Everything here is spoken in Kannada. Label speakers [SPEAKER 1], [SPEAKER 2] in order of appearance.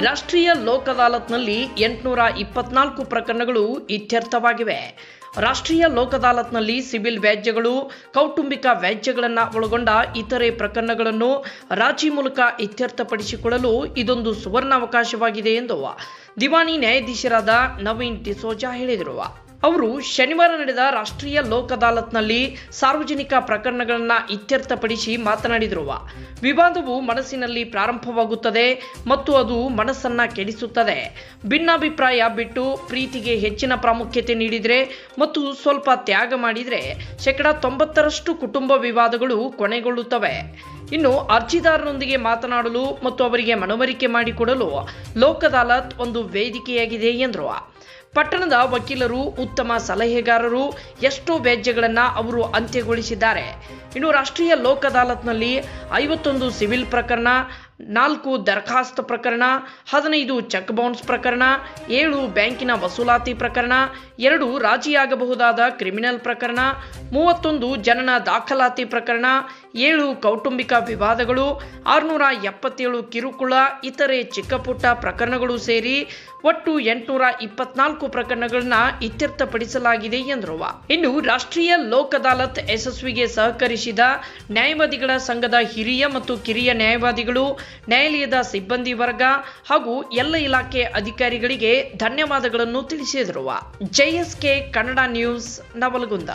[SPEAKER 1] ರಾಷ್ಟ್ರೀಯ ಲೋಕ್ ಅದಾಲತ್ನಲ್ಲಿ 824 ಪ್ರಕರಣಗಳು ಇತ್ಯರ್ಥವಾಗಿವೆ. ರಾಷ್ಟ್ರೀಯ ಲೋಕ್ ಅದಾಲತ್ನಲ್ಲಿ ಸಿವಿಲ್ ವ್ಯಾಜ್ಯಗಳು, ಕೌಟುಂಬಿಕ ವ್ಯಾಜ್ಯಗಳನ್ನು ಒಳಗೊಂಡ ಇತರೆ ಪ್ರಕರಣಗಳನ್ನು ರಾಜಿ ಮೂಲಕ ಇತ್ಯರ್ಥಪಡಿಸಿಕೊಳ್ಳಲು ಇದೊಂದು ಸುವರ್ಣಾವಕಾಶವಾಗಿದೆ ಎಂದು ದಿವಾಣಿ ನ್ಯಾಯಾಧೀಶರಾದ ನವೀನ್ ಡಿಸೋಜಾ ಹೇಳಿದರು. ಅವರು ಶನಿವಾರ ನಡೆದ ರಾಷ್ಟ್ರೀಯ ಲೋಕ್ ಅದಾಲತ್ನಲ್ಲಿ ಸಾರ್ವಜನಿಕ ಪ್ರಕರಣಗಳನ್ನು ಇತ್ಯರ್ಥಪಡಿಸಿ ಮಾತನಾಡಿದರು. ವಿವಾದವು ಮನಸ್ಸಿನಲ್ಲಿ ಪ್ರಾರಂಭವಾಗುತ್ತದೆ ಮತ್ತು ಅದು ಮನಸ್ಸನ್ನು ಕೆಡಿಸುತ್ತದೆ. ಭಿನ್ನಾಭಿಪ್ರಾಯ ಬಿಟ್ಟು ಪ್ರೀತಿಗೆ ಹೆಚ್ಚಿನ ಪ್ರಾಮುಖ್ಯತೆ ನೀಡಿದರೆ ಮತ್ತು ಸ್ವಲ್ಪ ತ್ಯಾಗ ಮಾಡಿದರೆ 90% ಕುಟುಂಬ ವಿವಾದಗಳು ಕೊನೆಗೊಳ್ಳುತ್ತವೆ. ಇನ್ನು ಅರ್ಜಿದಾರರೊಂದಿಗೆ ಮಾತನಾಡಲು ಮತ್ತು ಅವರಿಗೆ ಮನವರಿಕೆ ಮಾಡಿಕೊಡಲು ಲೋಕ್ ಅದಾಲತ್ ಒಂದು ವೇದಿಕೆಯಾಗಿದೆ ಎಂದರು. ಪಟ್ಟಣದ ವಕೀಲರು ಉತ್ತಮ ಸಲಹೆಗಾರರು, ಎಷ್ಟೋ ವ್ಯಾಜ್ಯಗಳನ್ನು ಅವರು ಅಂತ್ಯಗೊಳಿಸಿದ್ದಾರೆ. ಇನ್ನು ರಾಷ್ಟ್ರೀಯ ಲೋಕ್ ಅದಾಲತ್ನಲ್ಲಿ 51 ಸಿವಿಲ್ ಪ್ರಕರಣ, 4 ದರಖಾಸ್ತು ಪ್ರಕರಣ, 15 ಚೆಕ್ ಬೌನ್ಸ್ ಪ್ರಕರಣ, 7 ಬ್ಯಾಂಕಿನ ವಸೂಲಾತಿ ಪ್ರಕರಣ, 2 ರಾಜಿಯಾಗಬಹುದಾದ ಕ್ರಿಮಿನಲ್ ಪ್ರಕರಣ, 31 ಜನನ ದಾಖಲಾತಿ ಪ್ರಕರಣ, 7 ಕೌಟುಂಬಿಕ ವಿವಾದಗಳು, 677 ಕಿರುಕುಳ, ಇತರೆ ಚಿಕ್ಕಪುಟ್ಟ ಪ್ರಕರಣಗಳು ಸೇರಿ ಒಟ್ಟು 824 ಪ್ರಕರಣಗಳನ್ನ ಇತ್ಯರ್ಥಪಡಿಸಲಾಗಿದೆ ಎಂದರು. ಇನ್ನು ರಾಷ್ಟ್ರೀಯ ಲೋಕ್ ಅದಾಲತ್ ಯಶಸ್ವಿಗೆ ಸಹಕರಿಸಿದ ನ್ಯಾಯವಾದಿಗಳ ಸಂಘದ ಹಿರಿಯ ಮತ್ತು ಕಿರಿಯ ನ್ಯಾಯವಾದಿಗಳು, ನ್ಯಾಯಾಲಯದ ಸಿಬ್ಬಂದಿ ವರ್ಗ ಹಾಗೂ ಎಲ್ಲ ಇಲಾಖೆ ಅಧಿಕಾರಿಗಳಿಗೆ ಧನ್ಯವಾದಗಳನ್ನು ತಿಳಿಸಿದರು. JSK Kannada news, Navalgund.